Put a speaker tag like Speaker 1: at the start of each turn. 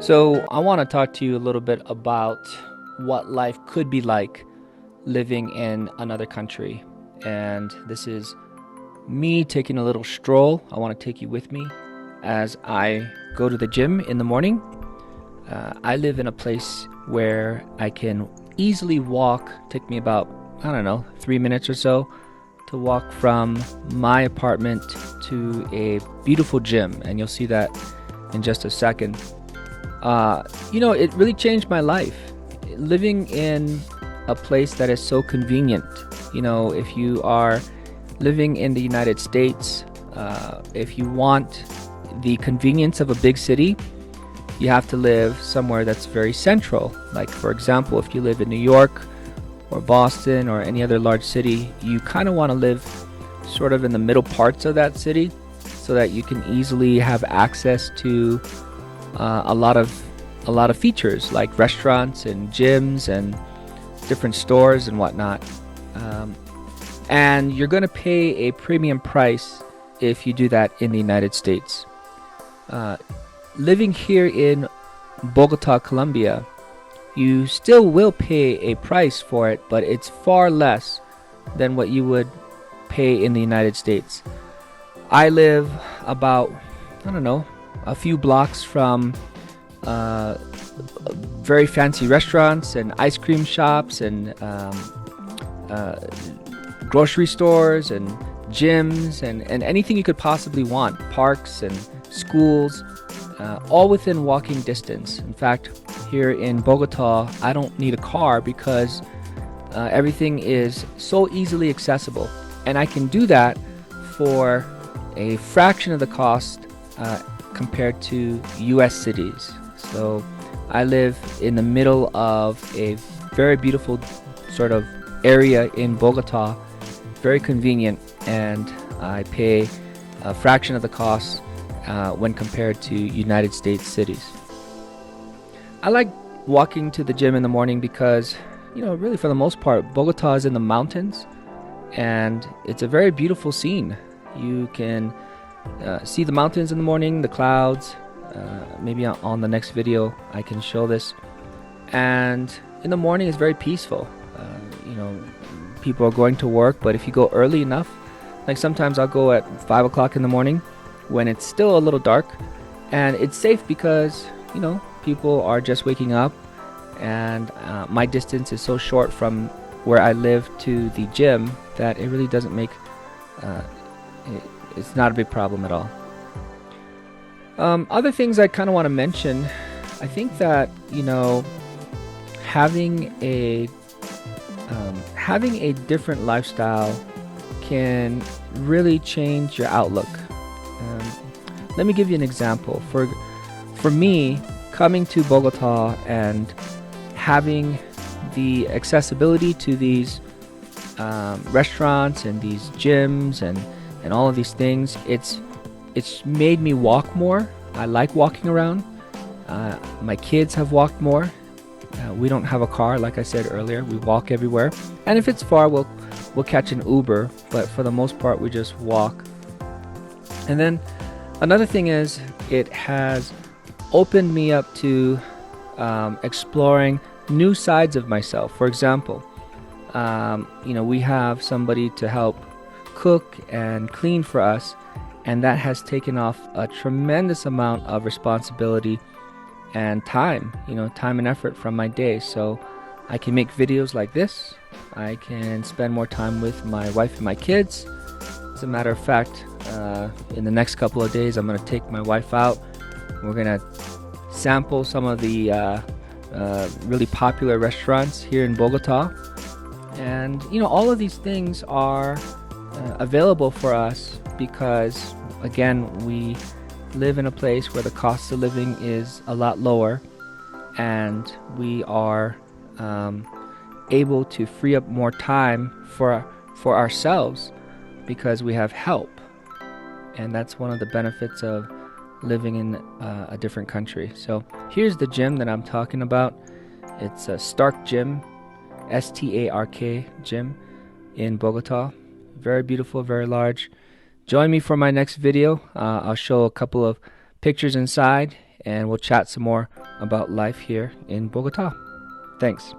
Speaker 1: So, I want to talk to you a little bit about what life could be like living in another country. And this is me taking a little stroll. I want to take you with me as I go to the gym in the morning. I live in a place where I can easily walk, take me about, 3 minutes or so to walk from my apartment to a beautiful gym. And you'll see that in just a second. It really changed my life. Living in a place that is so convenient. If you are living in the United States, if you want the convenience of a big city, you have to live somewhere that's very central. Like, for example, if you live in New York or Boston or any other large city, you kind of want to live sort of in the middle parts of that city so that you can easily have access to a lot of features like restaurants and gyms and different stores and whatnot. And you're going to pay a premium price if you do that in the United States. Living here in Bogota, Colombia, you still will pay a price for it, but it's far less than what you would pay in the United States. I live about, a few blocks from very fancy restaurants and ice cream shops and grocery stores and gyms and anything you could possibly want, parks and schools, all within walking distance. In fact, here in Bogota, I don't need a car because everything is so easily accessible, and I can do that for a fraction of the cost compared to US cities. So I live in the middle of a very beautiful sort of area in Bogota, very convenient, and I pay a fraction of the cost when compared to United States cities. I like walking to the gym in the morning because, really for the most part, Bogota is in the mountains, and it's a very beautiful scene. You can see the mountains in the morning, the clouds. Maybe on the next video I can show this. And in the morning it's very peaceful. People are going to work, but if you go early enough, like sometimes I'll go at 5 o'clock in the morning when it's still a little dark, and it's safe because people are just waking up, and my distance is so short from where I live to the gym that it really doesn't make it's not a big problem at all. Other things I kind of want to mention, I think that having a different lifestyle can really change your outlook. Let me give you an example. For me, coming to Bogota and having the accessibility to these restaurants and these gyms and all of these things, it's made me walk more. I like walking around. My kids have walked more. We don't have a car, like I said earlier. We walk everywhere, and if it's far, we'll catch an Uber. But for the most part, we just walk. And then another thing is, it has opened me up to exploring new sides of myself. For example, we have somebody to help cook and clean for us, and that has taken off a tremendous amount of responsibility and time and effort from my day. So I can make videos like this. I can spend more time with my wife and my kids. As a matter of fact, in the next couple of days, I'm going to take my wife out. We're going to sample some of the really popular restaurants here in Bogota. And, all of these things are available for us because, again, we live in a place where the cost of living is a lot lower, and we are able to free up more time for ourselves because we have help. And that's one of the benefits of living in a different country. So here's the gym that I'm talking about. It's a Stark Gym, STARK gym in Bogota. Very beautiful, very large. Join me for my next video. I'll show a couple of pictures inside and we'll chat some more about life here in Bogota. Thanks.